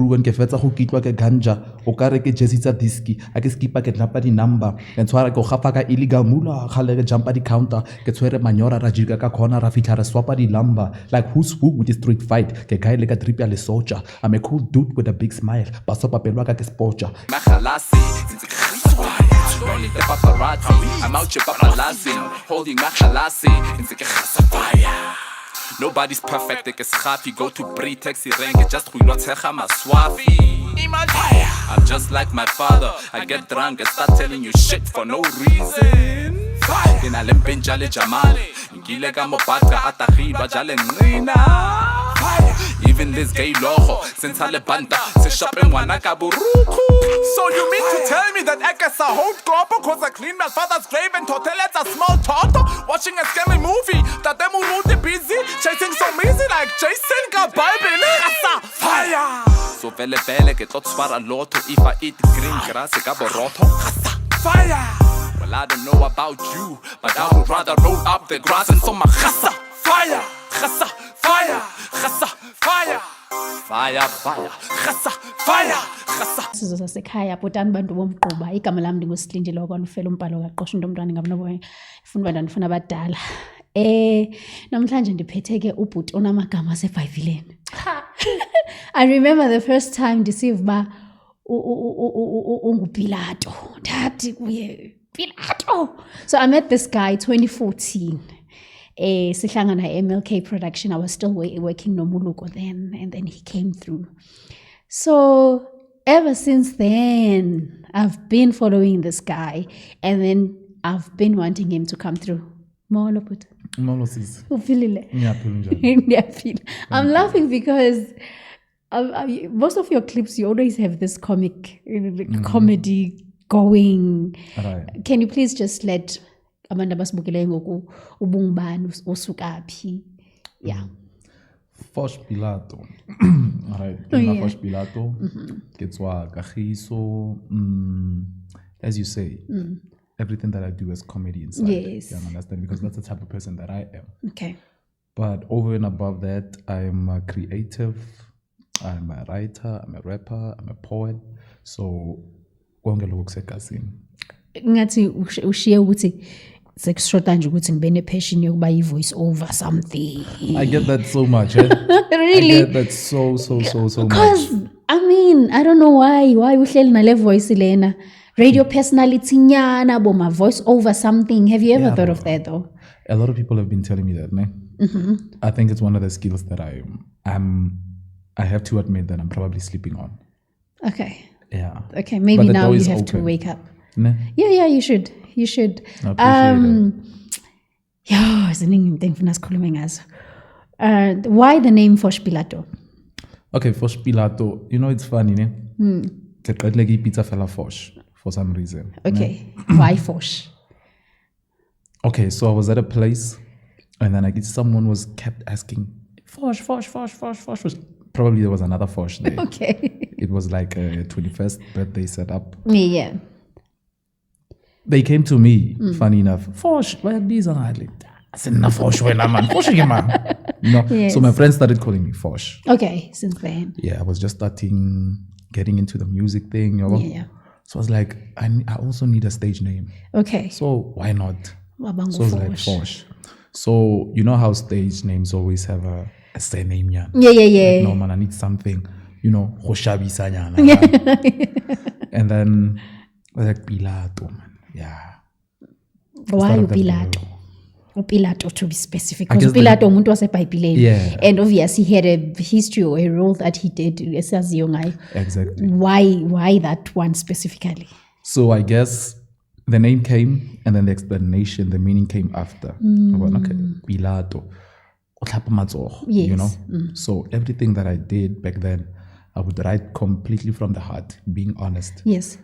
When ke fetsa go kitwa ke ganja o ka re ke jesitsa diski a ke skipa ke tlapa di number ke tshwara ke gafa ka illegal mula khale ke jumpa di counter ke tshwere manyora ra jika ka corner ra fitla ra swapa di lumber like who's who with the street fight ke guy le ka drip ya le soldier I'm a cool dude with a big smile baso papelwa ka ke sportja Mahalasi don't need the paparazzi I'm out here papalazing holding Mahalasi fire. Nobody's perfect, they can schafi. Go to pre-taxi rank, just we not maswafi. I'm just like my father. I get drunk and start telling you shit for no reason. In a lempin jale jamale, ngile ka mopaka atahiba jale nina. Even this gay loho, since ale banda, se shopping wana ka buruku. So you mean to tell me that Ekasa hold gopo cause I clean my father's grave and hotel at a small toto? Watching a scary movie, that them who busy, chasing so easy like Jason got Bible. Fire! So vele que tot swara loto if I eat green grass, I boroto. Fire! Well, I don't know about you, but I would rather roll up the grass and Soma. Fire! Fire! Fire! Fire, fire, khasa, fire, khasa. Sizo sasekhaya botani bantu bomquba igama lami ndinguSlee nje lokho ufela umbhalo kaqosha intomntwana ngabe noboya ifuna bantwana ndifuna abadala namhlanje ndiphetheke ubhuti onamagama aseBhayibhelini I remember the first time ndisiva ba unguPilato ndathi kuye Pilato so I met this guy 2014 sihlangana MLK production I was still working no Muluko then and then he came through so ever since then I've been following this guy and then I've been wanting him to come through Molo put Molo sis ufilile ngiyaphinja I'm laughing because most of your clips you always have this comedy going right. Can you please just let abantu abasibukeleyo ngoku ubungubani osukaphi yeah Fosh Pilato alright Fosh Pilato ketswa kagiso as you say everything that I do is comedy inside yes. You understand because that's the type of person that I am okay but over and above that I'm a creative I'm a writer I'm a rapper I'm a poet so konke lokho kusegasini ngathi ushiye ukuthi sekushoda nje ukuthi ngibe nepassion yokuba yi-voice over something I get that so much really I get that so much because I mean I don't know why uhleli nale voice lena radio personality nyana bo my voice over something have you ever thought of that though a lot of people have been telling me that I think it's one of the skills that I have to admit that I'm probably sleeping on okay yeah okay maybe now you have to wake up yeah you should I appreciate it. Yeah, ziningi into engifuna sikhulume ngazo. Why the name Fosh Pilato? Okay, Fosh Pilato. You know it's funny, ne? Ke qetile ke pizza fela Fosh for some reason. Okay. Why Fosh? Okay, so I was at a place and then someone was kept asking Fosh. Probably there was another Fosh there. Okay. It was like a 21st birthday setup. Yeah. They came to me, funny enough. Fosh, bayakubiza ngale. I said, "Na Fosh wena man. Fosh ke man." Yes. So my friends started calling me Fosh. Okay, since then. Yeah, I was just getting into the music thing, you know. Yeah. So I was like, I also need a stage name. Okay. So why not? Wabangu So I was Fosh. like Fosh. So you know how stage names always have a surname, yeah. Yeah. Like, no man, I need something, you know, Hoshabisa nyana. And then I was like Pilato, man. Yeah. Why Pilato? Pilato to be specific. Because Pilato umuntu waseBhayibhelini. Yeah. And obviously he had a history or a role that he did as young. Exactly. Why that one specifically? So I guess the name came and then the explanation, the meaning came after. I went, okay, Pilato. Yes. You know? So everything that I did back then, I would write completely from the heart, being honest. Yes.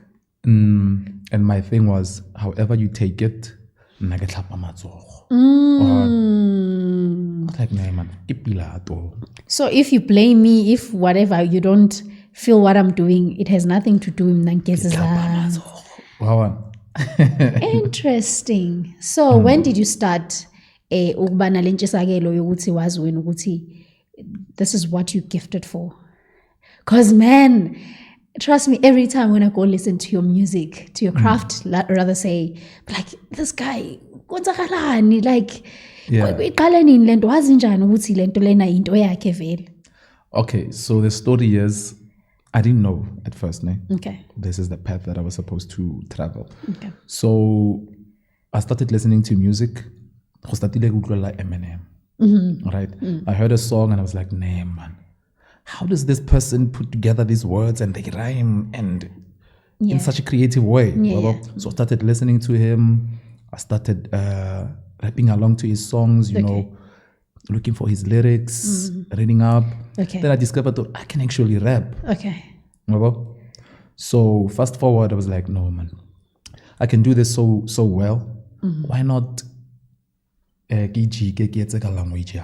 And my thing was, however you take it, like, man, so if you blame me, if whatever, you don't feel what I'm doing, it has nothing to do with Wow. Interesting. So when did you start ukubana lentshisakelo yokuthi wazi wena ukuthi this is what you gifted for? Because, man, trust me, every time when I go listen to your music, to your craft, rather say, like, this guy, kwenzakalani? Like, iqale nini lento? Wazi njani ukuthi lento lena into yakhe vele? Okay, so the story is, I didn't know at first, ne? Okay. This is the path that I was supposed to travel. Okay. So I started listening to music. I started like Eminem. Right? I heard a song and I was like, nah, man. How does this person put together these words and they rhyme and in such a creative way? So I started listening to him. I started rapping along to his songs, you know, looking for his lyrics, reading up. Okay. Then I discovered that I can actually rap. Okay. So fast forward, I was like, no, man. I can do this so well. Why not language?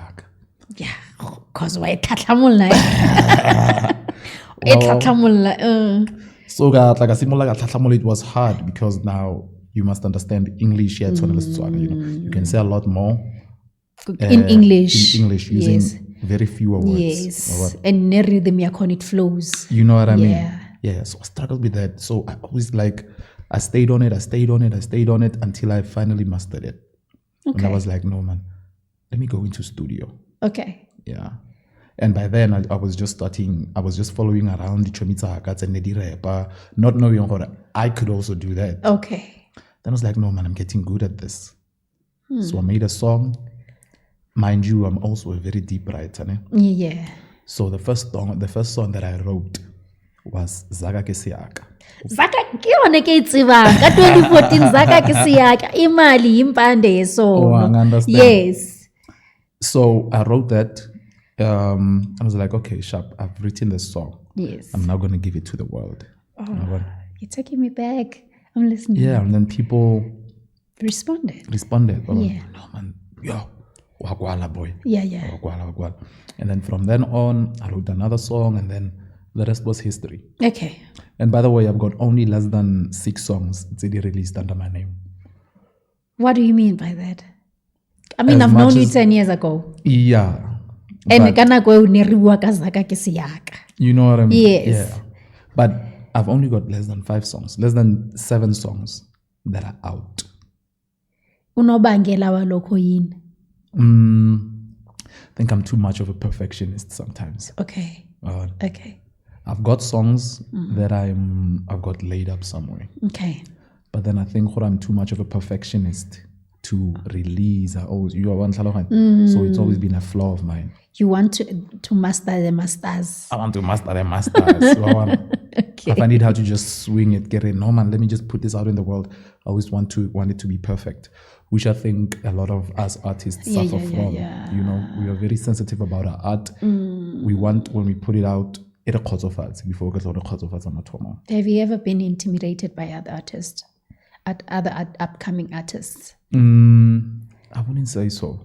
Yeah, because why tatlamulla? So like it was hard because now you must understand English here. You know, you can say a lot more in English. In English, using very fewer words. Yes, and the rhythm it flows. You know what I mean? Yeah. So I struggled with that. So I always I stayed on it until I finally mastered it. Okay. And I was like, no, man, let me go into studio. Okay. Yeah. And by then, I was just following around the Chomitza and Nedi rapper, not knowing what I could also do that. Okay. Then I was like, no, man, I'm getting good at this. So I made a song. Mind you, I'm also a very deep writer. Ne? Yeah. So the first song that I wrote was Zaga Kesiaka. Zaka kiyona ke itsibanga ka 2014 Zaka Kesiaka imali impande so. Understand. Yes. So I wrote that. I was like, okay, sharp. I've written this song. Yes. I'm now going to give it to the world. You're taking me back. I'm listening. Yeah, and then people responded. Yeah. No, man. Yo, wagwala boy. Yeah. Wagwala. And then from then on, I wrote another song, and then the rest was history. Okay. And by the way, I've got only less than 6 songs released under my name. What do you mean by that? I mean, I've known you 10 years ago. Yeah. And you know what I mean? Yes. Yeah. But I've only got less than 7 songs that are out. Unobangela walokho yini? I think I'm too much of a perfectionist sometimes. Okay. Okay. I've got songs that I've got laid up somewhere. Okay. But then I think I'm too much of a perfectionist to release. So it's always been a flaw of mine. You want to master the masters. I want to master the masters. Okay. If I need how to just swing it, get it. No, man, let me just put this out in the world. I always want it to be perfect, which I think a lot of us artists suffer from. Yeah. You know, we are very sensitive about our art. We want, when we put it out, it before we get the Have you ever been intimidated by other artists, other upcoming artists? I wouldn't say so.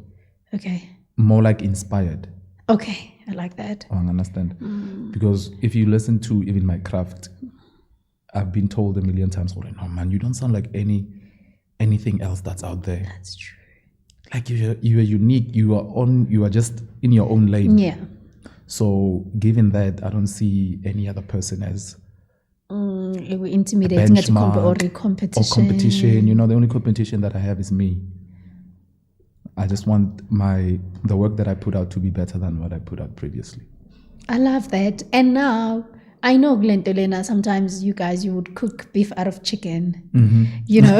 Okay. More like inspired. Okay, I like that. I understand. Because if you listen to even my craft, I've been told a million times, no man, you don't sound like anything else that's out there. That's true. Like you are unique. You are just in your own lane. Yeah. So given that, I don't see any other person as intimidating or competition. You know, the only competition that I have is me. I just want the work that I put out to be better than what I put out previously. I love that. And now, I know, Glentolena, sometimes you would cook beef out of chicken. You know?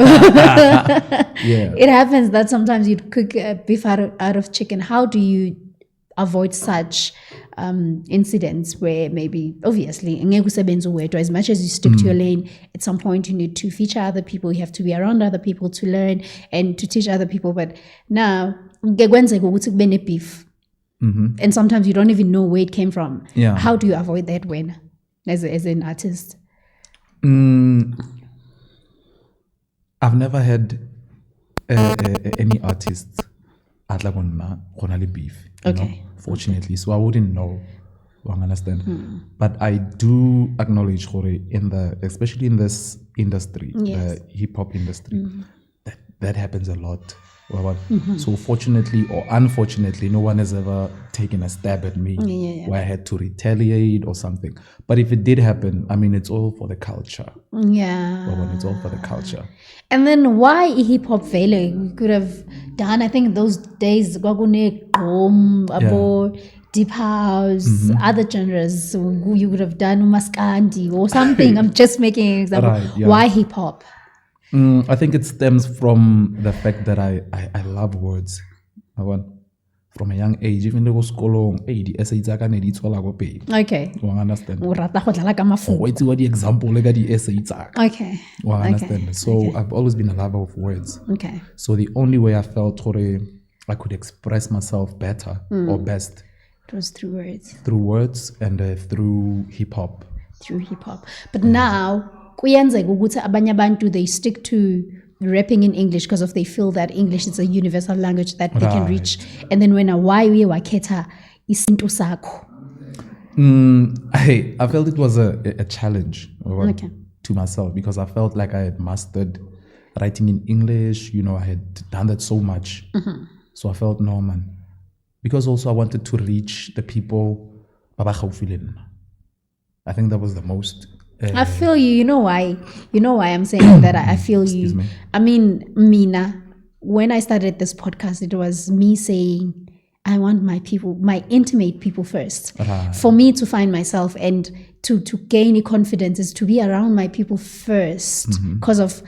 Yeah. It happens that sometimes you'd cook beef out of chicken. How do you avoid such incidents where maybe, obviously, as much as you stick to your lane, at some point you need to feature other people, you have to be around other people to learn and to teach other people. But now, beef. And sometimes you don't even know where it came from. Yeah. How do you avoid that as an artist? I've never had any artist beef. Okay. Fortunately, so I wouldn't know. I understand. But I do acknowledge, especially in this industry, the hip hop industry, that happens a lot. So fortunately or unfortunately, no one has ever taken a stab at me where I had to retaliate or something. But if it did happen, I mean, it's all for the culture. Yeah. It's all for the culture. And then why hip hop vele? We could have done, I think those days, Gwagune, Abo, Deep House, other genres. So you would have done Maskandi or something. I'm just making an example. Right, yeah. Why hip hop? I think it stems from the fact that I love words. From a young age, even though school, the essays are need to go pay. Okay. You understand? O rata go dlala ka mafuta. Wait what the example like the essays are. Okay. You understand? So I've always been a lover of words. Okay. So the only way I felt I could express myself better or best It was through words. through words and through hip hop. Through hip hop. But now, kuyenzeka ukuthi abanye abantu they stick to rapping in English because of they feel that English is a universal language that they can reach. And then when why uye wakhetha isintu sakho. I felt it was a challenge Okay. to myself because I felt like I had mastered writing in English. I had done that so much. So I felt no, man. Because also I wanted to reach the people. I think that was the most. I feel you. You know why? You know why I'm saying that I feel you. me. I mean, Mina, when I started this podcast, it was me saying, I want my people, my intimate people first. For me to find myself and to gain confidence is to be around my people first. Because of,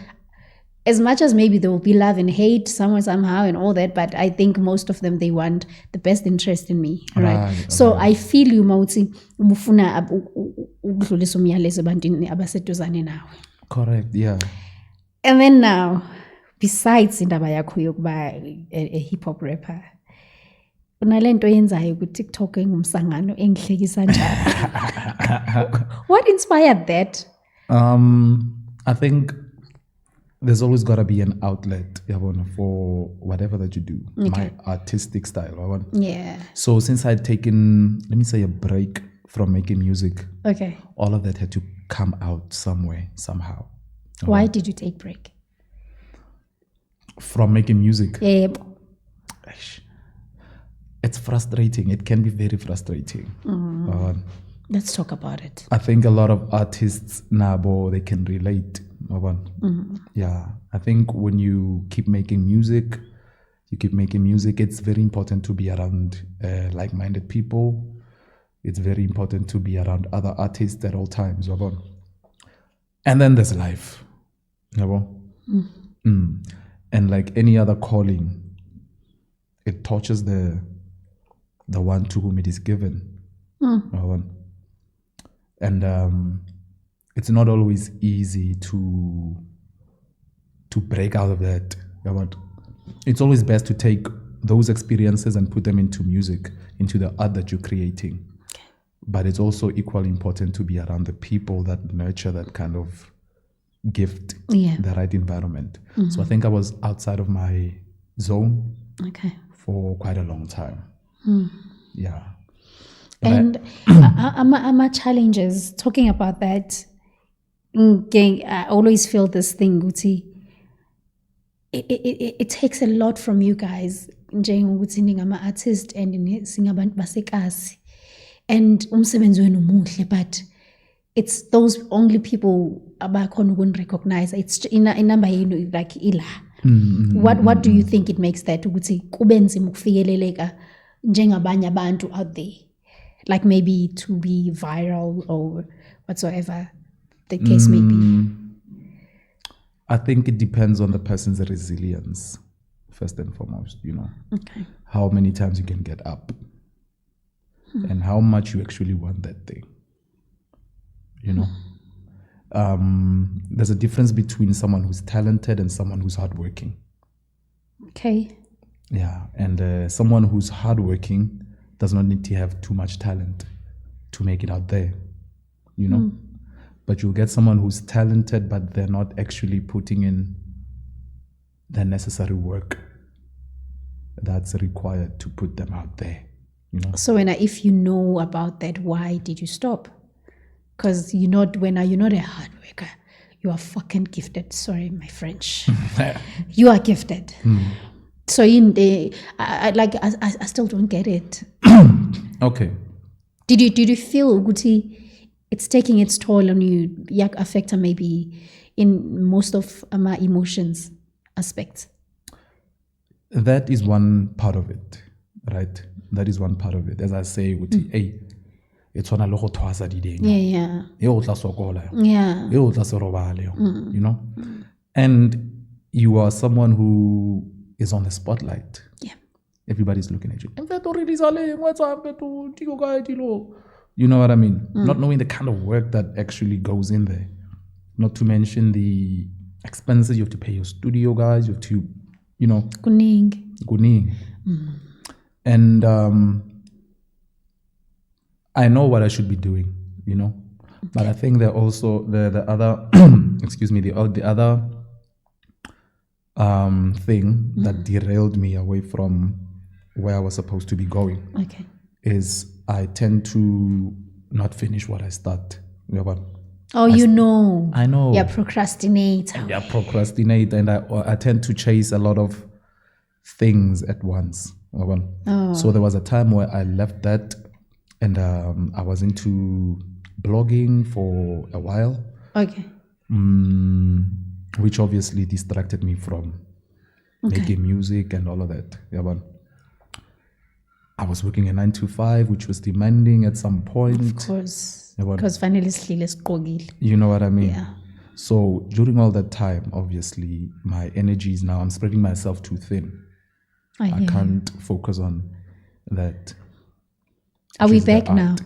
as much as maybe there will be love and hate somewhere, somehow and all that, but I think most of them, they want the best interest in me, right? So I feel you, Mauti, ubufuna ukudlulisa umyalezo ebantwini abaseduzane nawe. Correct, yeah. And then now, besides indaba yakho yokuba a hip hop rapper, unalento yenzayo ku TikTok engumsangano engihlekisa njalo. What inspired that? I think there's always got to be an outlet for whatever that you do. My artistic style. Yeah. So since I'd taken, let me say, a break from making music, Okay. all of that had to come out somewhere, somehow. Why did you take break? From making music. Yeah. It's frustrating. It can be very frustrating. Let's talk about it. I think a lot of artists now, they can relate. Yeah, I think when you keep making music, it's very important to be around like-minded people. It's very important to be around other artists at all times. And then there's life. And like any other calling, it touches the one to whom it is given. And it's not always easy to break out of that. It's always best to take those experiences and put them into music, into the art that you're creating. But it's also equally important to be around the people that nurture that kind of gift, the right environment. So I think I was outside of my zone for quite a long time. Yeah. And my challenges, talking about that, I always feel this thing, Guti. It takes a lot from you guys. I'm an artist and singabantu basekasi. And umsebenzi wenu muhle, but it's those only people abakhona ukunirecognize. It's in number yenu like ila. What do you think it makes that ukuthi kube nzima ukufikeleleka njengabanye abantu out there? Like maybe to be viral or whatsoever the case may be. I think it depends on the person's resilience, first and foremost, Okay. How many times you can get up and how much you actually want that thing. There's a difference between someone who's talented and someone who's hardworking. Okay. Yeah, and someone who's hardworking does not need to have too much talent to make it out there, But you'll get someone who's talented, but they're not actually putting in the necessary work that's required to put them out there, So if you know about that, why did you stop? Because you're not a hard worker, you are fucking gifted. Sorry, my French. You are gifted. So I still don't get it. Okay. Did you feel Guti it's taking its toll on you, yak affect maybe in most of my emotions aspects? That is one part of it, right? That is one part of it. As I say, hey, it's one logo twice a day. Yeah. You know? And you are someone who is on the spotlight. Yeah. Everybody's looking at you. You know what I mean? Not knowing the kind of work that actually goes in there. Not to mention the expenses. You have to pay your studio guys. You have to, you know. Kuning. And I know what I should be doing, you know. But I think that also the other, excuse me, the other thing that derailed me away from where I was supposed to be going is I tend to not finish what I start. Oh, I know. You're procrastinator. Yeah, procrastinate, and I tend to chase a lot of things at once. So there was a time where I left that, and I was into blogging for a while. Which obviously distracted me from making music and all of that. I was working a 9 to 5, which was demanding at some point. Of course. Because finally Slee is kogil. You know what I mean? Yeah. So during all that time, obviously, my energy is now, I'm spreading myself too thin. I can't focus on that. Are we back now?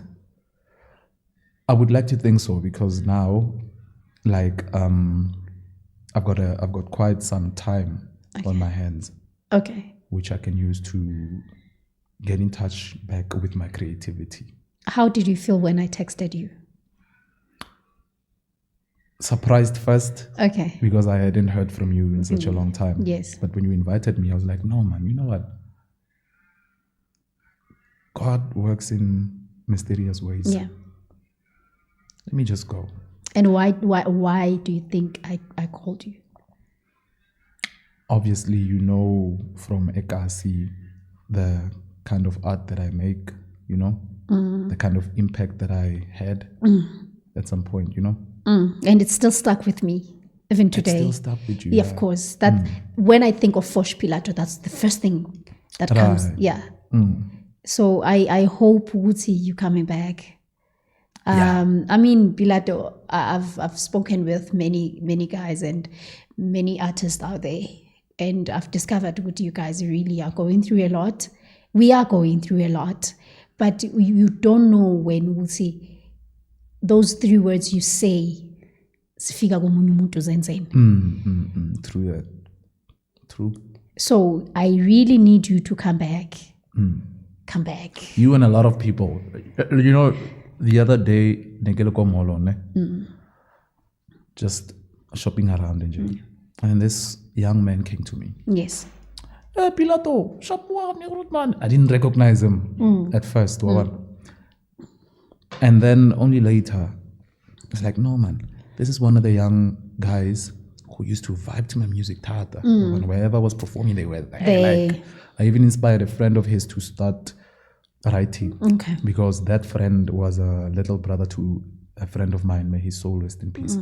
I would like to think so, because now, like, I've got quite some time on my hands. Which I can use to get in touch back with my creativity. How did you feel when I texted you? Surprised first. Because I hadn't heard from you in such a long time. Yes. But when you invited me, I was like, no, man, you know what? God works in mysterious ways. Yeah. Let me just go. And why do you think I called you? Obviously, you know from Ekasi the kind of art that I make, you know, the kind of impact that I had at some point, you know. And it's still stuck with me, even today. It's still stuck with you. Yeah, of course. That when I think of Fosh Pilato, that's the first thing that comes. Yeah. So I hope, Wuti, you coming back. I mean, Pilato, I've spoken with many guys and many artists out there, and I've discovered what you guys really are going through a lot. We are going through a lot, but you don't know when we'll see those 3 words you say. True that. True. So I really need you to come back. Come back. You and a lot of people. You know, the other day, just shopping around in Jane, and this young man came to me. Yes. Hey, Pilato, shop man. I didn't recognize him at first. And then only later, it's like, no, man, this is one of the young guys who used to vibe to my music. When wherever I was performing, they were there. Like, I even inspired a friend of his to start writing. Because that friend was a little brother to a friend of mine. May his soul rest in peace.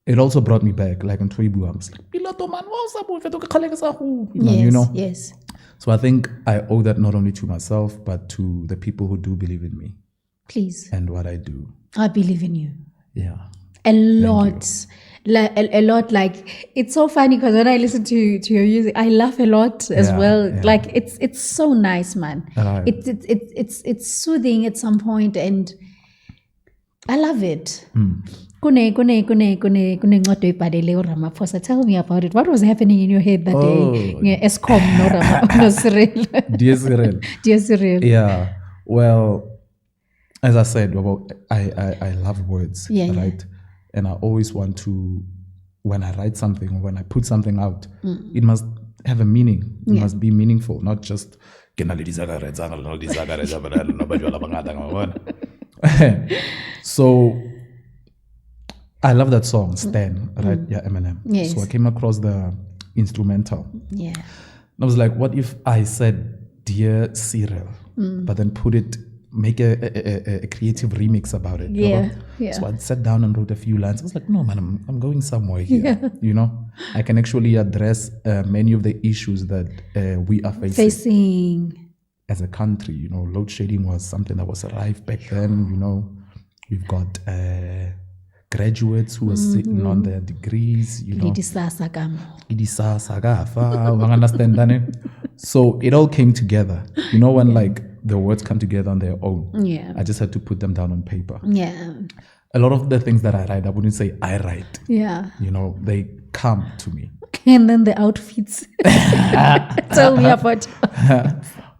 It also brought me back, like in Twibu. I was like, Pilato, man, what's up? You know? Yes. So I think I owe that not only to myself, but to the people who do believe in me. Please. And what I do. I believe in you. Yeah. A lot. A lot. Like, it's so funny because when I listen to your music, I laugh a lot as well. Yeah. Like, it's so nice, man. It's soothing at some point, and I love it. Tell me about it. What was happening in your head that day? Eskom, no Cyril. Dear Cyril. Yeah. Well, as I said, I love words, right? And I always want to, when I write something or when I put something out, it must have a meaning. It must be meaningful, not just so I love that song, Stan, right? Yeah, Eminem. Yes. So I came across the instrumental. Yeah. And I was like, what if I said, "Dear Cyril," but then make a creative remix about it? Yeah, yeah. So I sat down and wrote a few lines. I was like, no, man, I'm going somewhere here. You know, I can actually address many of the issues that we are facing as a country. You know, load shedding was something that was rife back then. You know, we've got graduates who are sitting on their degrees. You know, understand. So it all came together. You know, when like the words come together on their own. Yeah. I just had to put them down on paper. Yeah. A lot of the things that I write, I wouldn't say I write. Yeah. You know, they come to me. And then the outfits. Tell me about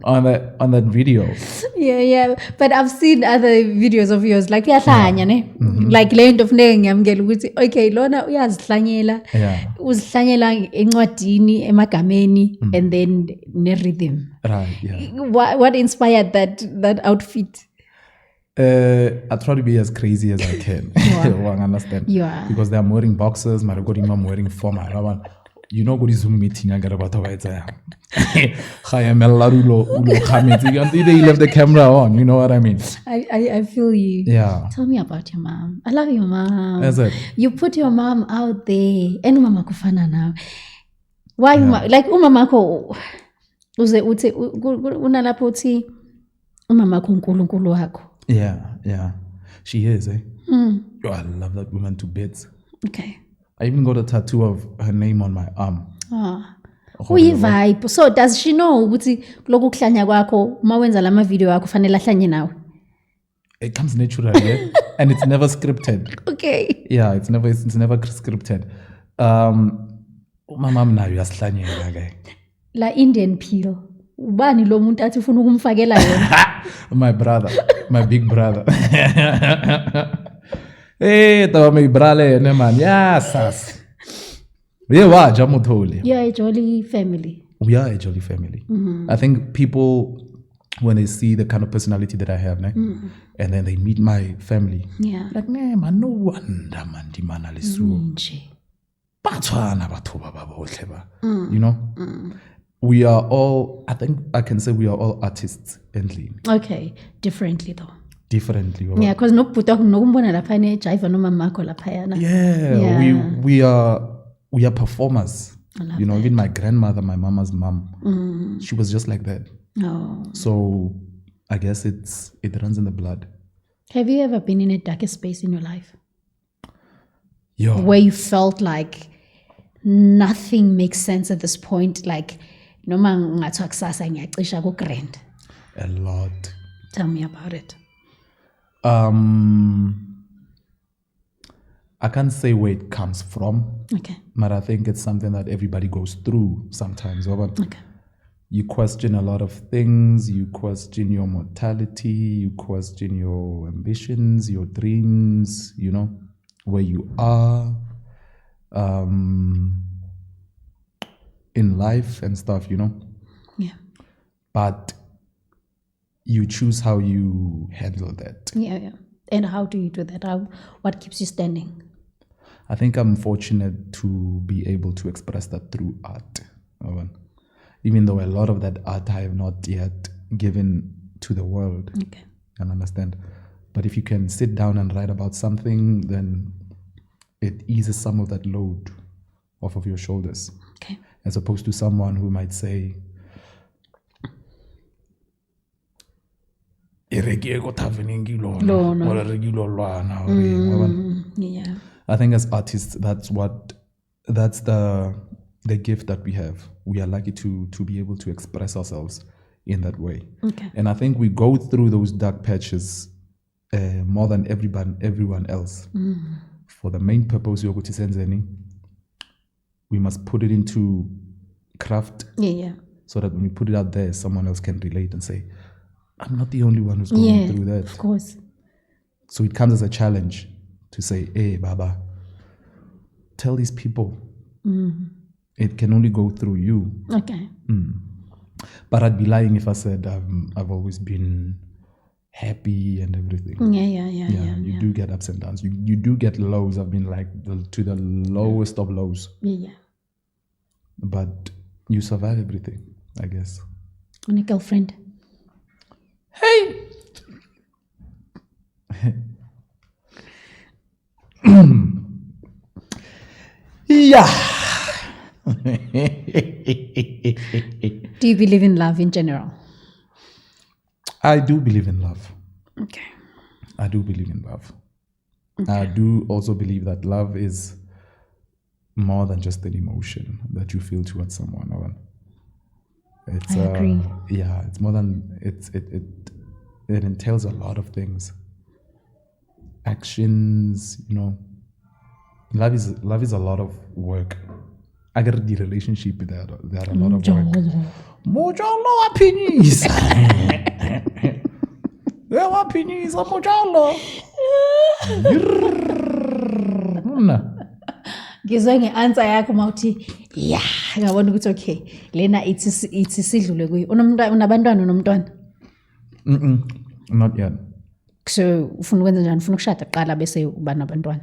on that video. Yeah. But I've seen other videos of yours like like land of okay, lona uyazihlanyela. Yeah. Uzihlanyela encwadini emagameni and then ne rhythm. Right, yeah. What inspired that outfit? I try to be as crazy as I can. I understand. Yeah. Because I'm wearing boxers, I'm wearing formal. You know, good Zoom meeting. I got about to write there. They left the camera on. You know what I mean? I feel you. Yeah. Tell me about your mom. I love your mom. Is it? You put your mom out there. And mama kufana now. Why like umama ko uze uthi unalapho uthi umama ko uNkulunkulu wakho. Yeah. She is, eh? Oh, I love that woman to bits. Okay. I even got a tattoo of her name on my arm. Vibe. So does she know ukuthi lokhu kuhlanya kwakho mawenza lama video akho fanele ahlanye nawe? It comes naturally, yeah? And it's never scripted. Okay. Yeah, it's never scripted. My mom nayo yasihlanyela ke. La Indian peel. Ubani lo muntu athi ufuna ukumfakela yona? My brother, my big brother. Hey, tawa my brale ne man. Yes. We are Jamutoli. Yeah, a jolly family. We are a jolly family. I think people, when they see the kind of personality that I have, and then they meet my family, like, man, no wonder, man, di man alisu. You know, we are all. I think I can say we are all artists, endly. Okay, differently though. Differently. Yeah, because no puta no kumbona lapha ne jive no mama ko lapha yana. Yeah, we are performers. You know, even my grandmother, my mama's mom, she was just like that. Oh. So I guess it runs in the blood. Have you ever been in a darker space in your life? Yeah. Where you felt like nothing makes sense at this point, like noma ngathi akusasa ngiyacisha ku grand. A lot. Tell me about it. I can't say where it comes from. Okay. But I think it's something that everybody goes through sometimes. Okay. You question a lot of things. You question your mortality. You question your ambitions, your dreams, you know, where you are in life and stuff, you know. Yeah. But you choose how you handle that. Yeah. And how do you do that? What keeps you standing? I think I'm fortunate to be able to express that through art. Even though a lot of that art I have not yet given to the world. Okay. You understand? But if you can sit down and write about something, then it eases some of that load off of your shoulders. Okay. As opposed to someone who might say, Yeah. I think as artists, that's the gift that we have. We are lucky to be able to express ourselves in that way. Okay. And I think we go through those dark patches more than everyone else. For the main purpose of Senzeni, we must put it into craft. Yeah. So that when we put it out there, someone else can relate and say, I'm not the only one who's going through that. Of course. So it comes as a challenge to say, hey, Baba, tell these people. It can only go through you. Okay. But I'd be lying if I said I've always been happy and everything. Yeah. You do get ups and downs. You do get lows. I've been like to the lowest of lows. Yeah. but you survive everything, I guess. On a girlfriend. Hey! Yeah. Do you believe in love in general? I do believe in love. Okay. I do believe in love. I do also believe that love is more than just an emotion that you feel towards someone. It's, I agree. Yeah, it's more than it entails a lot of things. Actions, Love is a lot of work. I got the relationship there are a lot of work. Mojalo apinis. Ewa apinis mojalo. Ngizwe nge-answer yakho mawuthi yeah ngabona ukuthi okay lena ithi sidlule kuyo unabantwana unomntwana Not yet. so ufuna ukwenza njani ufuna ukushada kuqala bese uba nabantwana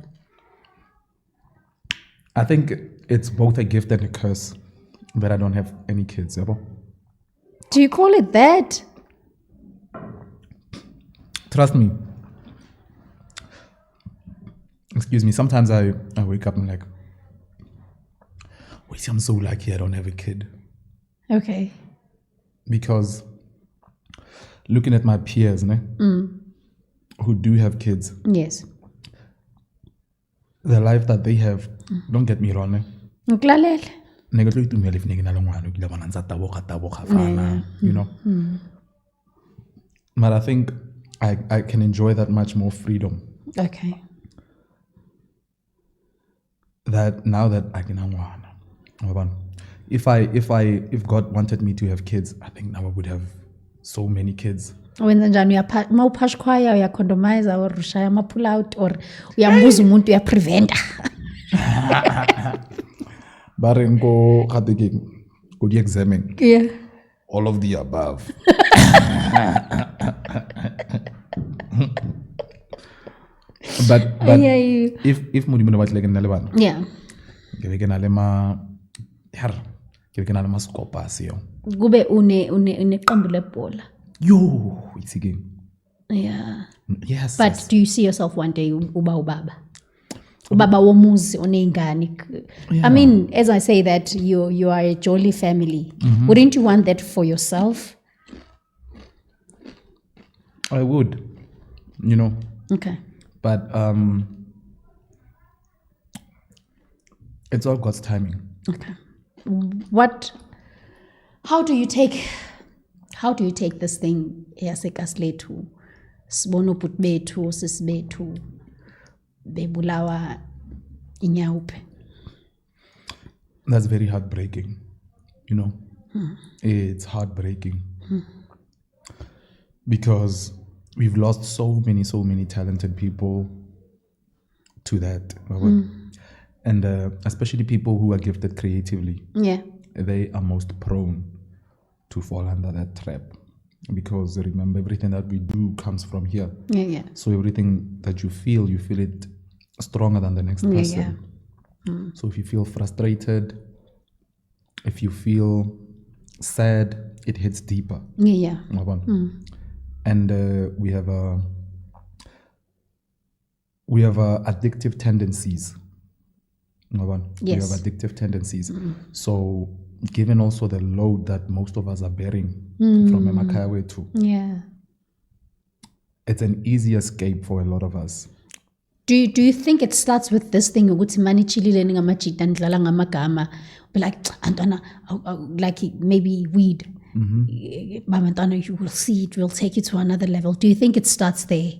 I think it's both a gift and a curse that I don't have any kids. Yabo? do you call it that? Trust me. Excuse me. Sometimes I wake up and I'm like, wait, I'm so lucky I don't have a kid. Okay. Because looking at my peers, who do have kids, Yes. the life that they have, don't get me wrong, Ngikulalela. But I think I can enjoy that much more freedom. Okay. That now that I can if God wanted me to have kids, I think now I would have so many kids. Wenza njani mawuphashkhwaya uyacondomize or ushaya ama-pull out or uyambuza umuntu uyapreventa Bare nko go examine yeah all of the above. but I hear you. if mudi mona batle ke nna le bana yeah ke be ke na le ma scopa seo kube uneqembu lebhola yo it's again. yeah Yes. but yes. do you see yourself one day ubaba womuzi oneyingane I mean as I say that you are a jolly family wouldn't you want that for yourself? I would, Okay. but it's all God's timing. Okay. How do you take this thing yasekaslethu sibona ubhuti bethu sisi bethu bebulawa inyawuphe? That's very heartbreaking, It's heartbreaking because we've lost so many talented people to that. And especially people who are gifted creatively. Yeah. They are most prone to fall under that trap because remember everything that we do comes from here. Yeah. So everything that you feel it stronger than the next person. Yeah. So if you feel frustrated, if you feel sad, it hits deeper. Yeah. And we have addictive tendencies. Yes. We have addictive tendencies. So given also the load that most of us are bearing from Emakaya too, Yeah. it's an easy escape for a lot of us. Do you think it starts with this thing ukuthi mani chilile ningamajita ndlala ngamagama be like Antwana like maybe weed Bamantwana you will see it will take you to another level? Do you think it starts there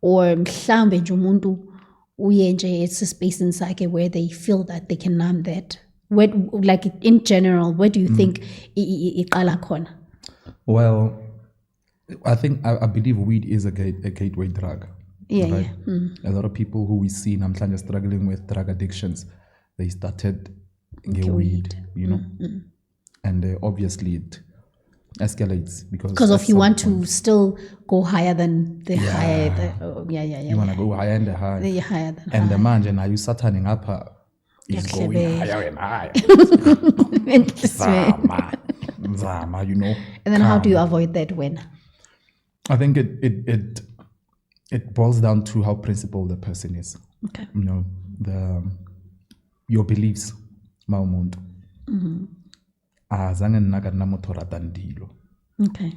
or mhlambe nje umuntu uye nje it's a space inside where they feel that they can numb that? Where, like in general, where do you think iqala khona? Well, I believe weed is a gateway drug. Yeah, right? yeah. A lot of people who we see namhlanje struggling with drug addictions, they started weed, and obviously it escalates because of you want to still go higher than the higher. You want to go higher and higher. The higher than and high. the manje now you starting up is going higher and higher. Zama, you know. And then how do you avoid that when? I think it boils down to how principled the person is. Okay. You know, your beliefs, maumuntu. Azange naga namotorata ndilo. Okay.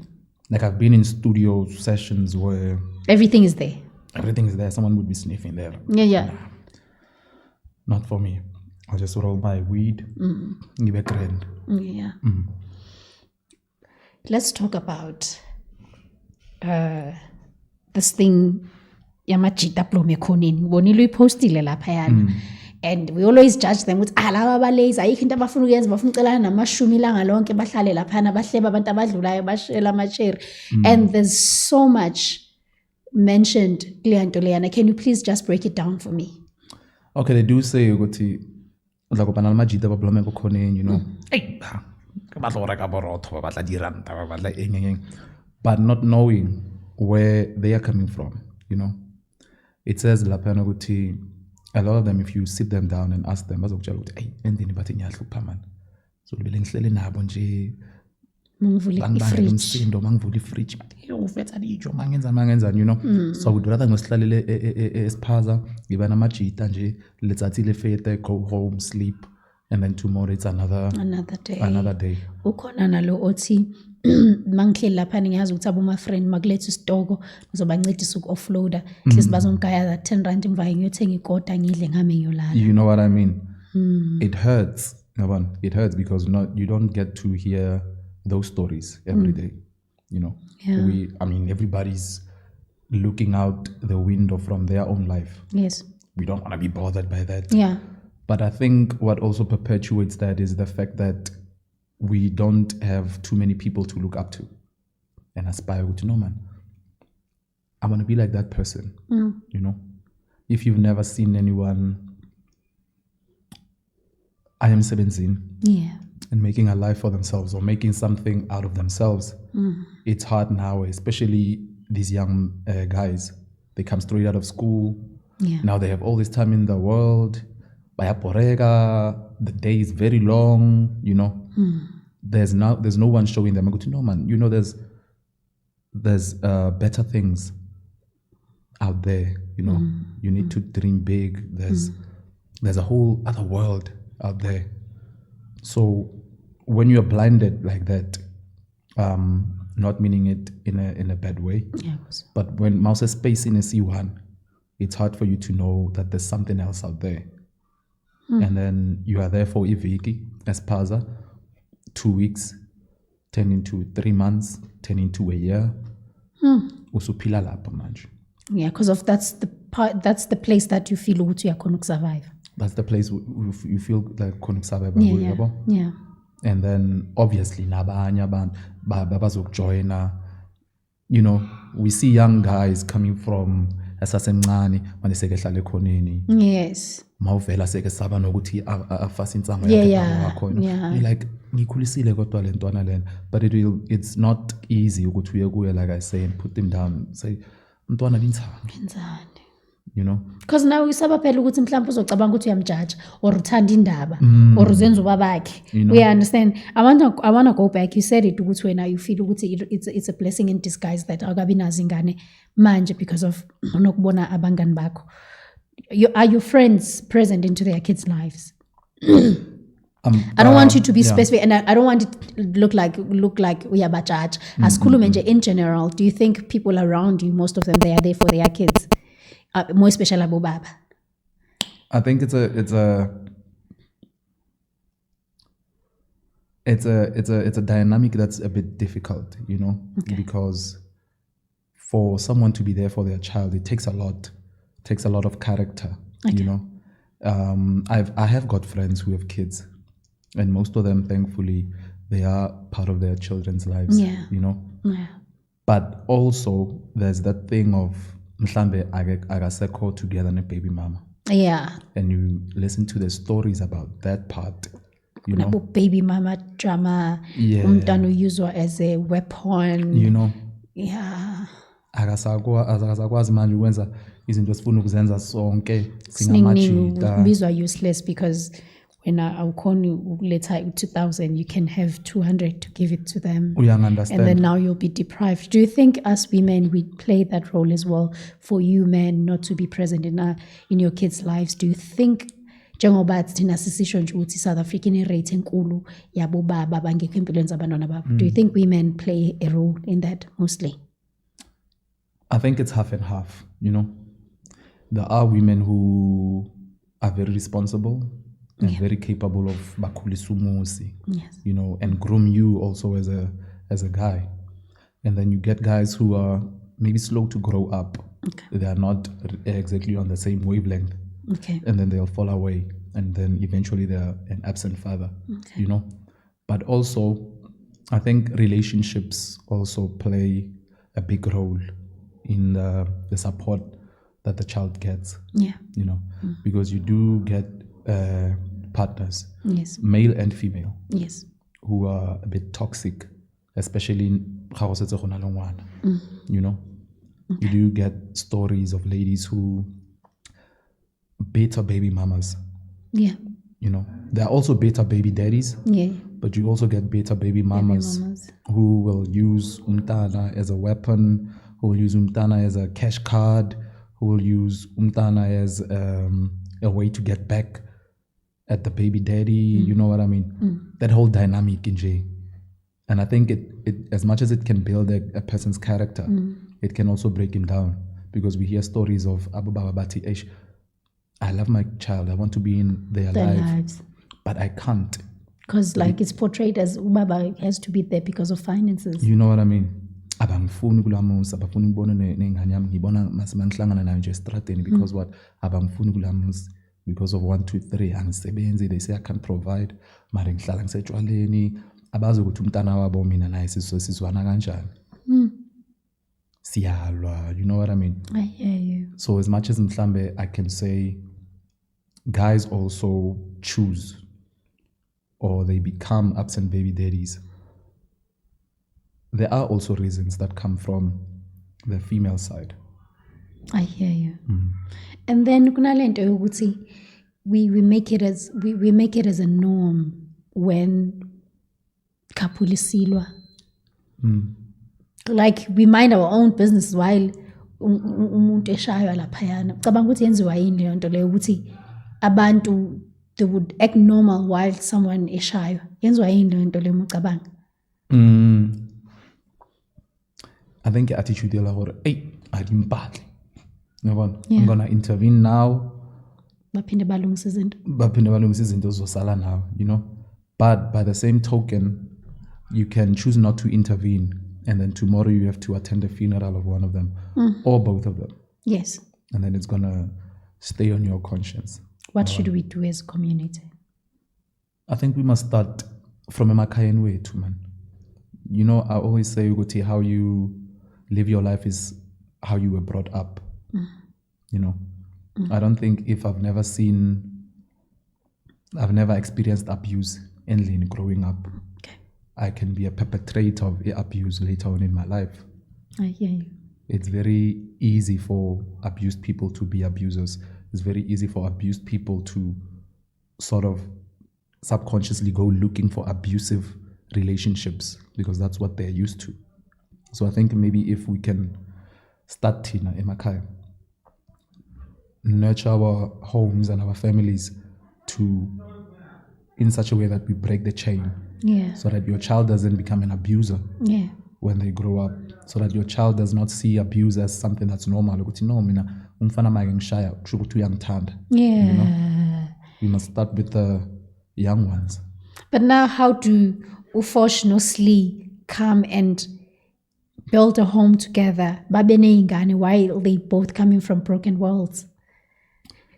Like I've been in studio sessions where Everything is there. everything is there. Someone would be sniffing there. Yeah. Not for me. I'll just roll my weed. Give a trend. Yeah. Let's talk about this thing yamajita plome khoneni bonile uyipostile lapha yana and we always judge them with laba abalazy ayikho into abafuna ukuyenza bafuna ucelana namashumi ilanga lonke bahlale lapha bahleba abantu abadlulayo bashela amacheri and there's so much mentioned kliyanto leyana. Can you please just break it down for me? Okay, they do say ukuthi udla kopana namajita bablome khoneni, you know. Hey, batla reka borotho batla diranta batla engeng, but not knowing where they are coming from, you know. It says lapha ukuthi a lot of them, if you sit them down and ask them, bazokutshela ukuthi hey endini bathi ngiyahlupha man, so libele ngihlele nabo nje Mangivule umsindo mangivula ifridge ufetha lijo mangenza you know. So I would rather ngosihlalele esiphaza ngiba namajita nje letsatsile fete, go home, sleep, and then tomorrow it's another day. Ukhona nalo othi mangihleli lapha ngiyazi ukuthi abo my friend makuletha isitoko ngizobancedisa uku-offloada hlisi bazongigaya that 10 rand imvayo ngiyothenga ikota ngidle ngame ngiyolala. You know what I mean? It hurts. It hurts because you don't get to hear those stories every day. You know, everybody's looking out the window from their own life. Yes. We don't want to be bothered by that. Yeah. But I think what also perpetuates that is the fact that we don't have too many people to look up to and aspire to know, man. I want to be like that person. You know, if you've never seen anyone, I am 17. Yeah. And making a life for themselves or making something out of themselves. It's hard now, especially these young guys. They come straight out of school. Yeah. Now they have all this time in the world. The day is very long, you know. There's no one showing them. I go to no man. You know, there's better things out there. You know, you need to dream big. There's a whole other world out there. So when you're blinded like that, not meaning it in a bad way, but when mouse is space in a C1, it's hard for you to know that there's something else out there. And then you are there for iviki, espaza, 2 weeks, turn into 3 months, turn into a year. Usupila lapha manje. Yeah, because of that's the place that you feel ukuthi uyakhona ukusurvive. That's the place you feel like khona ukusurvive. Yeah. And then obviously nabanye abantu bazokujoina. You know, we see young guys coming from esasemncane manje seke hlale khoneni. Yes. Mawuvela seke saba nokuthi afasa insango yakhe you're like ngikhulisile kodwa le ntwana lena, but it's not easy ukuthi uye kuye, like I say, and put them down, say ntwana lintsana, you know, because now usaba phela ukuthi mhlawumbe uzocabanga ukuthi uyamjudge or uthanda indaba or uzenza ubabakhe. We understand. I want to go back. You said it ukuthi wena you feel ukuthi it's a blessing in disguise that awukabi nazo ingane manje because of nokubona abangani bakho. Are your friends present into their kids' lives? I don't want you to be specific, and I don't want it to look like uyabajudge. As khulume in general, do you think people around you, most of them, they are there for their kids? More especially abo baba. I think it's a dynamic that's a bit difficult, you know, because for someone to be there for their child, it takes a lot. Takes a lot of character, you know. I have got friends who have kids, and most of them, thankfully, they are part of their children's lives, you know. Yeah. But also, there's that thing of mhlambe agasekho together ne baby mama. Yeah. And you listen to the stories about that part, you know. Baby mama drama. Yeah. Umntwana uyuzwa as a weapon. You know. Yeah. Akasakwazi manje ukwenza izinto esifuna ukuzenza sonke Siningi singamajita. ubizwa useless because when awukhona ukuletha 2,000, you can have 200 to give it to them. Uyangi-understand? And then now you'll be deprived. Do you think us women, we play that role as well for you men not to be present in your kids' lives? Do you think njengoba thina sisisho nje ukuthi South Africa ine-rate enkulu yabo baba bangekho empilweni zabantwana babo? Do you think women play a role in that mostly? I think it's half and half, you know. There are women who are very responsible and very capable of bakulisumusi, you know, and groom you also as a guy. And then you get guys who are maybe slow to grow up. Okay. They are not exactly on the same wavelength. Okay. And then they'll fall away. And then eventually they're an absent father, you know. But also, I think relationships also play a big role in the support that the child gets. Yeah. You know, because you do get partners, male and female, who are a bit toxic, especially in you know. You do get stories of ladies who beta baby mamas. Yeah. You know, there are also beta baby daddies. Yeah. But you also get beta baby mamas who will use umtana as a weapon, who will use umtana as a cash card, who will use umtana as a way to get back at the baby daddy. You know what I mean? That whole dynamic in J. And I think it as much as it can build a person's character, it can also break him down, because we hear stories of Abu Babati Ish. I love my child. I want to be in their lives, but I can't. Because like it's portrayed as Baba has to be there because of finances. You know what I mean? Abangifuni kulamusa, abafuni ngibona nengane yami ngibona masimangihlangana nayo nje estradeni because what? Abangifuni kulamusa because of 1 2 3 angisebenzi. They say I can't provide. Mara ngihlala ngisetshwaleni. Abazi ukuthi umntana wabo mina naye sizwana kanjani. Siyalwa, you know what I mean? I hear you. So as much as mhlambe I can say guys also choose or they become absent baby daddies, there are also reasons that come from the female side. I hear you. And then kunalento yokuthi we make it as a norm when kapulisilwa. Like we mind our own business while umuntu eshayo laphayana. Cabanga ukuthi yenziwa yini leyo nto leyo ukuthi abantu they would act normal while someone eshayo. Yenziwa yini leyo nto leyo mucabanga? I think attitude yela gore hey adimbali. I'm gonna intervene now. Baphinde balungisa izinto zosala now, you know. But by the same token, you can choose not to intervene, and then tomorrow you have to attend the funeral of one of them or both of them. Yes. And then it's gonna stay on your conscience. What should we do as a community? I think we must start from a Makayan way too, man. You know, I always say, Uguti, how you live your life is how you were brought up. You know, I don't think if I've never experienced abuse in growing up, I can be a perpetrator of abuse later on in my life. I hear you. It's very easy for abused people to be abusers. It's very easy for abused people to sort of subconsciously go looking for abusive relationships because that's what they're used to. So I think maybe if we can start Tina Emakaya, nurture our homes and our families in such a way that we break the chain. Yeah. So that your child doesn't become an abuser when they grow up. So that your child does not see abuse as something that's normal. Yeah. You know? We must start with the young ones. But now how do Fosh no Slee come and build a home together while they both coming from broken worlds?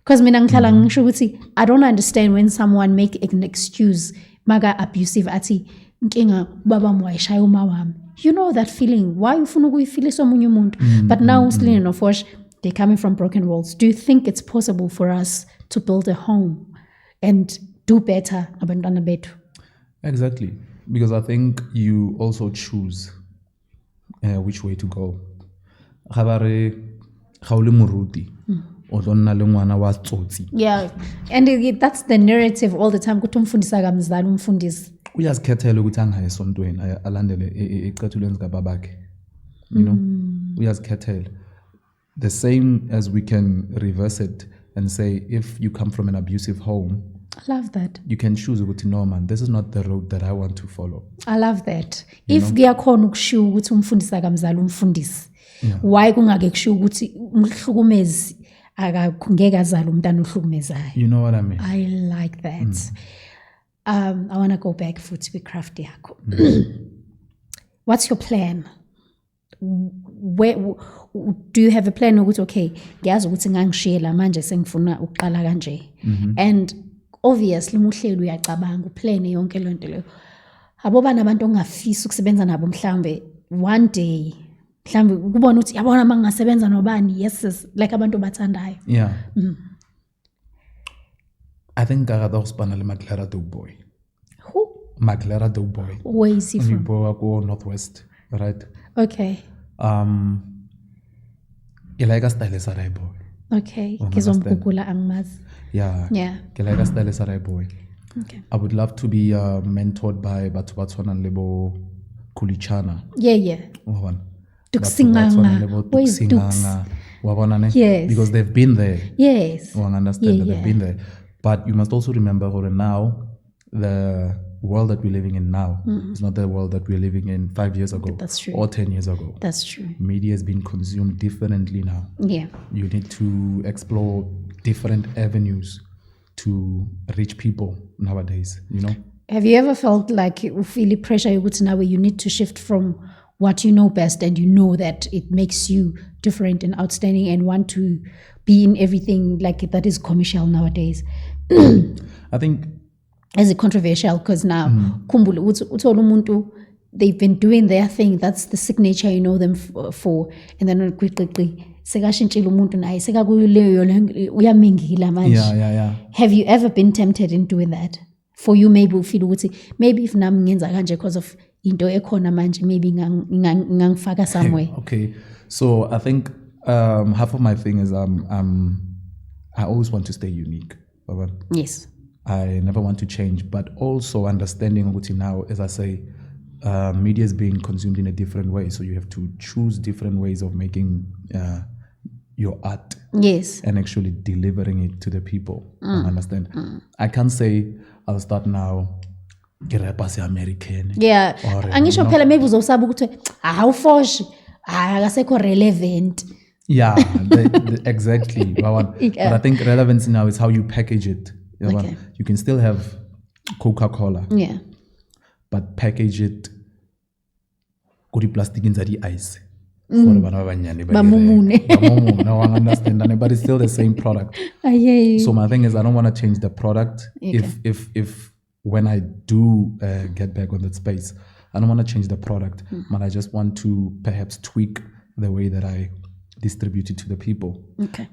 Because I don't understand when someone make an excuse maga abusive ati nkinga baba mwashaya umawami. You know that feeling. Why you feel so much? But now Slee and Fosh, they're coming from broken worlds. Do you think it's possible for us to build a home and do better? Exactly. Because I think you also choose which way to go. ga o le moruti o tlo nna le ngwana wa tsotsi Yeah, and that's the narrative all the time. Kuthi umfundisa kamzali umfundisi. uyazikhethela ukuthi angaye esontweni alandele ecathulweni zikababakhe you know uyazikhethela. The same as we can reverse it and say if you come from an abusive home, I love that. you can choose ukuthi no man, this is not the road that I want to follow. I love that. If kuyakhona ukushiya ukuthi umfundisa kamzali umfundisi, why kungake kushiya ukuthi umhlukumezi akangeke azali umntana ohlukumezayo? You know what I mean? I like that. I want to go back futhi kwi-craft yakho. What's your plan? Where do you have a plan ukuthi okay, ngiyazi ukuthi ngangishiyela manje sengifuna ukuqala kanje? And obviously umuhleli uyacabanga uplan yonke lento leyo. Aboba nabantu ongafisa ukusebenza nabo mhlambe one day mhlambe ukubona ukuthi yabona mangasebenza nobani, yes, like abantu bathandayo. Yeah. I think ngakade uspana le Maglara Dope Boy. Who? Maglara Dope Boy. Where is he from? Boy wako Northwest, right? Okay. Ilaika style Sarai Boy. Okay. Ngizomgugula angimazi. Yeah. Yeah. Ilaika style Sarai Boy. Okay. I would love to be mentored by batho ba tshwanang le bo Kulichana. Yeah. Wabona. Tuksinganga. Where is Tux? Wabona ne? Yes. Because they've been there. Yes. One understand that they've been there. But you must also remember now the world that we're living in now is not the world that we're living in 5 years ago. That's true. Or 10 years ago. That's true. Media has been consumed differently now. Yeah. You need to explore different avenues to reach people nowadays, you know? Have you ever felt like you feel pressure now where you need to shift from what you know best and you know that it makes you different and outstanding and want to be in everything like that is commercial nowadays? I think as a controversial because now kumbula uthola umuntu they've been doing their thing, that's the signature you know them for, and then sekashintshile umuntu naye sekakuleyo uyamingila manje. Yeah. Have you ever been tempted in doing that? For you maybe ufeel ukuthi maybe if nami ngenza kanje because of into ekhona manje maybe ngangifaka somewhere. Okay, so I think half of my thing is I always want to stay unique. Yes. I never want to change, but also understanding ukuthi now, as I say, media is being consumed in a different way, so you have to choose different ways of making your art. Yes. And actually delivering it to the people. Understand? I can't say I'll start now. American. Yeah. Angisho phela maybe uzosaba ukuthi awufoshi akasekho relevant. Yeah, exactly. But I think relevance now is how you package it. Okay. You can still have Coca-Cola. Yeah. But package it kuri plastic inside the ice. Bamumune. No, I understand. But it's still the same product. I hear you. So my thing is I don't want to change the product. Okay. If when I do get back on that space, I don't want to change the product, but I just want to perhaps tweak the way that I distribute it to the people. Okay.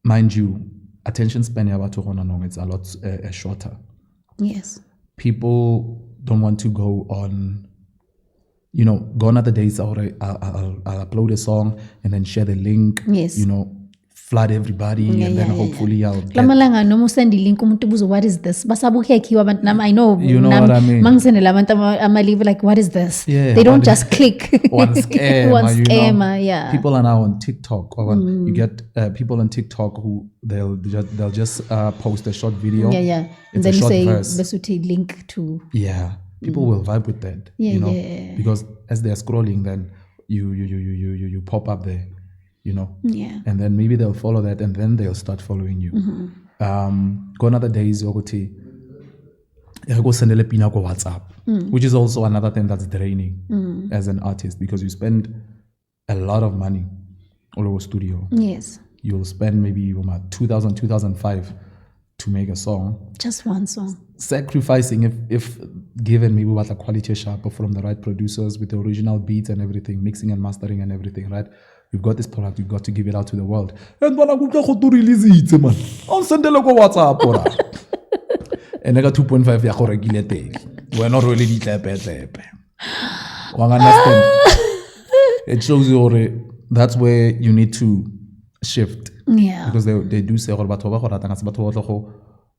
Mind you, attention span it's a lot shorter. Yes. People don't want to go on, gone are the days I'll upload a song and then share the link. Yes. Flood everybody and then hopefully I'll get... Lamalanga noma usenda link umuntu ubuzo what is this? Basabukhekiwa abantu nami I know. You know what I mean? Mangisendela abantu ama-leave like what is this? Yeah, they don't just click. One scammer, One scammer, yeah. People are now on TikTok. You get people on TikTok who they'll just post a short video. Yeah. And then you say besuthi link to... Yeah. People will vibe with that. Yeah. Because as they're scrolling, then you pop up there. Yeah. And then maybe they'll follow that and then they'll start following you. Gone are the days yokuthi go send a pina ko WhatsApp, which is also another thing that's draining as an artist because you spend a lot of money all over studio. Yes. You'll spend maybe 2,000, 2005 to make a song. Just one song. Sacrificing if given maybe what a quality sharp from the right producers with the original beats and everything, mixing and mastering and everything, right? You've got this product, you've got to give it out to the world. And when I go to release it, man, I'll send it go WhatsApp. And I got 2.5 ya go regile teng. We're not really ditlepe. Understand? It shows you that's where you need to shift. Yeah. Because they do say, batho ba go ratang, se batho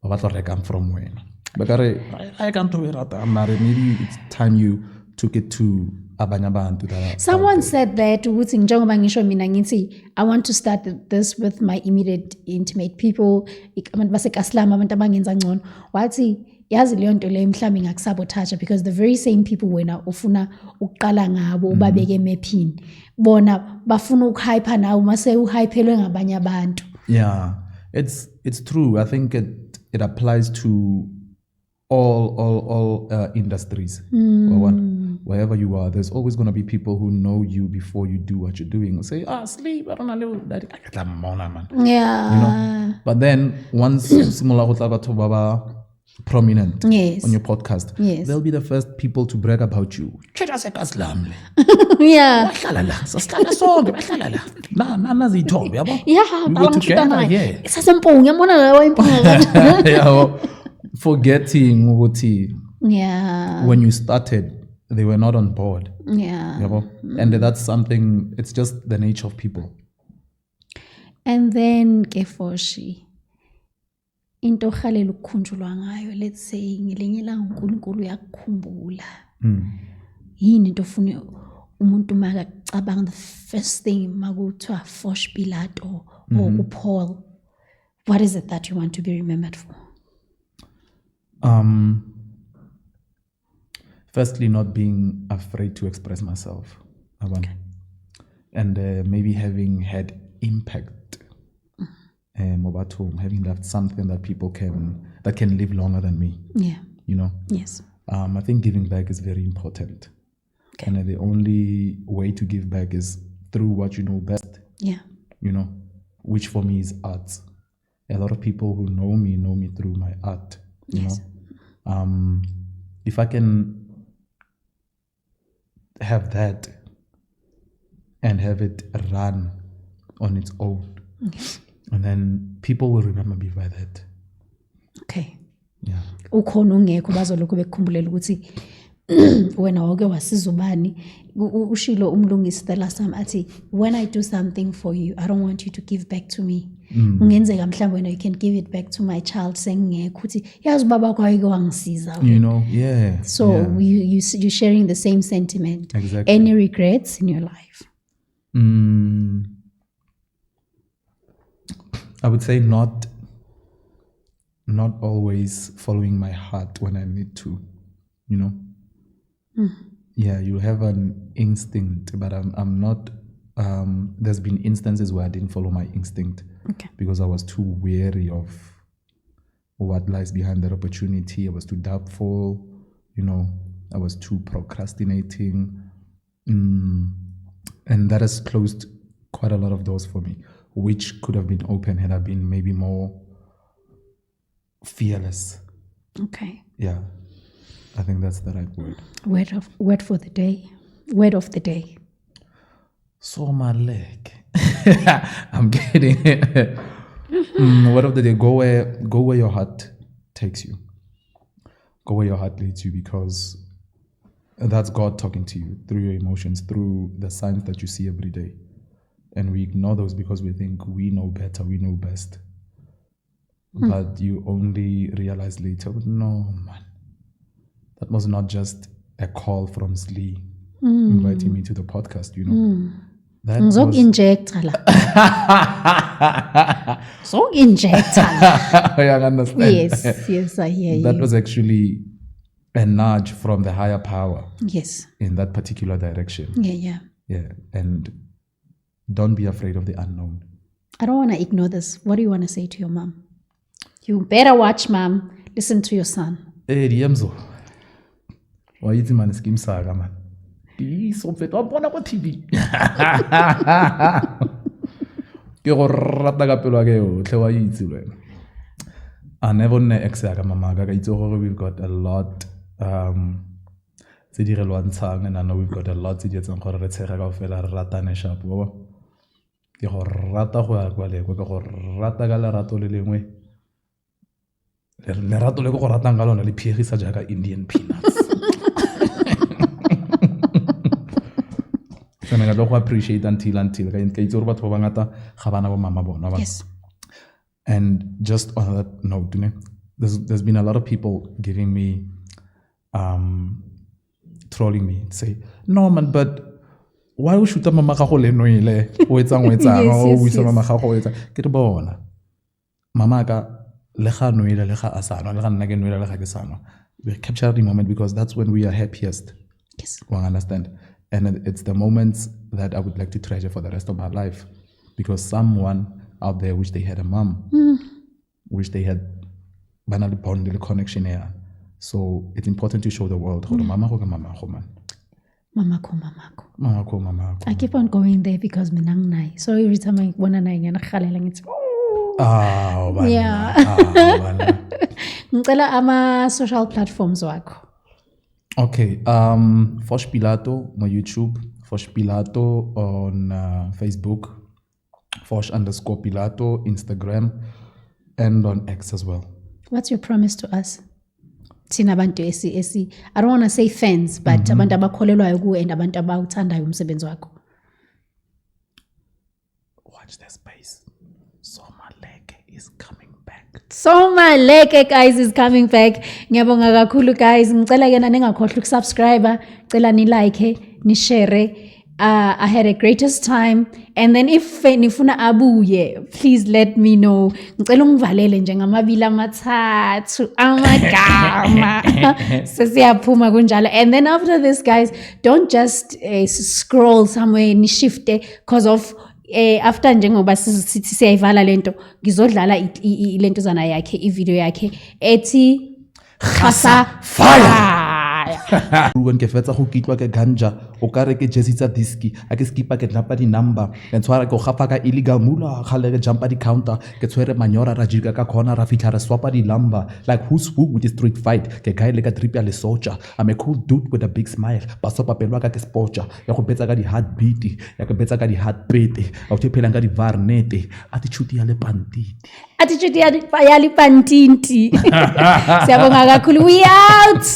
ba tlo rekang from wena. But I can't do it. Maybe it's time you took it to abanye abantu that are Someone out there. said that ukuthi njengoba ngisho mina ngithi I want to start this with my immediate intimate people, abantu baseKaslama, abantu abangenza ngcono. Wathi yazi leyo nto leyo mhlawumbe ngakusabotage because the very same people wena ufuna ukuqala ngabo ubabeke emephini bona bafuna ukuhyper nawe mase uhyphelwe ngabanye abantu. Yeah, it's true. I think it applies to all industries. Wherever you are, there's always going to be people who know you before you do what you're doing. Say, Slee, I don't know that. Man. Yeah. You know? But then once similar to Baba prominent Yes. on your podcast, Yes. they'll be the first people to brag about you. Yeah. Yeah, we go together, yeah. Sasempungu yabona leyo impunga. Yeah, forgetting ukuthi Yeah. when you started, they were not on board. Yeah. Yabo? And that's something, it's just the nature of people. And then ke Foshi into ohalela ukukhunjulwa ngayo, let's say ngelinye ilanga uNkulunkulu uyakukhumbula. Yini into ofuna umuntu makacabanga, the first thing makuthiwa Fosh Pilato or uPaul, what is it that you want to be remembered for? Firstly, not being afraid to express myself. Okay. And maybe having had impact about home, having left something that people can live longer than me. Yeah. You know? Yes. I think giving back is very important. Okay. And the only way to give back is through what you know best. Yeah. You know, which for me is art. A lot of people who know me through my art. You Yes. know? If I can have that and have it run on its own, and then people will remember me by that. Okay. Yeah. Ukhona ungekho bazolokhu bekukhumbulele ukuthi wena wake wasiza ubani. Ushilo umlungisi the last time athi, when I do something for you, I don't want you to give back to me. Ungenzeka mhlawumbe wena you can give it back to my child sengekho ukuthi yazi baba kwake wangisiza. You know, yeah. So yeah. you're sharing the same sentiment. Exactly. Any regrets in your life? I would say not always following my heart when I need to, you know. Yeah, you have an instinct, but I'm not. There's been instances where I didn't follow my instinct because I was too wary of what lies behind that opportunity. I was too doubtful, you know. I was too procrastinating, and that has closed quite a lot of doors for me, which could have been open had I been maybe more fearless. Okay. Yeah, I think that's the right word. Word for the day. Word of the day. Soma leg. I'm kidding. Word of the day. Go where your heart takes you. Go where your heart leads you, because that's God talking to you through your emotions, through the signs that you see every day. And we ignore those because we think we know better, we know best. But you only realize later, no, man. That was not just a call from Slee inviting me to the podcast, you know. That was... I understand. Yes, I hear you. That was actually a nudge from the higher power. Yes. In that particular direction. Yeah. And don't be afraid of the unknown. I don't want to ignore this. What do you want to say to your mom? You better watch, mom. Listen to your son. Hey, Diemzo. Why you man skim saga, man? So fet on bona ko TV. Ke go rata ka pelo ke o tle wa itse lwena. I never know ex ya ka mama ka itse gore we've got a lot tse di re lwantshang, and I know we've got a lot tse di etsang gore re tshega ka ofela re ratane sharp wa ba. Ke go rata go ya kwa le go rata ka lerato le lengwe. Lerato le go ratang ka lona le phiegisa jaaka Indian peanuts. And I don't appreciate until ka itse gore batho ba bangata ga bana bo mama bona ba. Yes. And just on that note, there's been a lot of people giving me trolling me, say, no man, but why you shoot mama gago le noile o etsang o buisa mama gago o etsa ke re bona mama ka le ga noile le ga asano le ga nna ke noile le ga ke sano. We capture the moment because that's when we are happiest. Yes. You understand? And it's the moments that I would like to treasure for the rest of my life, because someone out there wish they had a mom, wish they had banally bond the connection here. So it's important to show the world mama ko man. Mama ko. I keep on going there because minang nai. So every time I wanna nai ngana khalelang it's yeah. Ngicela ama social platforms wakho. Okay, Fosh Pilato, my YouTube, Fosh Pilato on Facebook, Fosh_Pilato, Instagram, and on X as well. What's your promise to us? Thina abantu esi I don't want to say fans, but abantu abakholelwayo kuwe and abantu abawuthandayo umsebenzi wakho. Watch the space. Soma is coming back. Soma guys is coming back. Ngiyabonga kakhulu guys. Ngicela yena ningakhohlwa ukusubscribe, cela ni like, ni share. I had a greatest time, and then if nifuna abuye, please let me know. Ngicela ungivalele njengamabili amathathu amagama sesiyaphuma kunjalo. And then after this guys, don't just scroll somewhere ni shifte because of after njengoba sithi siyayivala lento ngizodlala lento zana yakhe ivideo yakhe ethi khasa fire. When ke fetsa go kitlwa ke ganja o ka re ke jesi tsa diski a ke skipa ke tlapa di number ke tshwara ke gafa ka illegal mula ga le jumpa di counter ke tshwere manyora ra jika ka corner ra fitla ra swapa di lumber like who's who with the street fight ke guy le ka trip ya le soldier. I'm a cool dude with a big smile ba sopa pelwa ka ke sportja ya go betsa ka di heartbeat ya go betsa ka di heartbeat a go phela ka di varnete attitude ya le pantiti siyabonga kakhulu we out.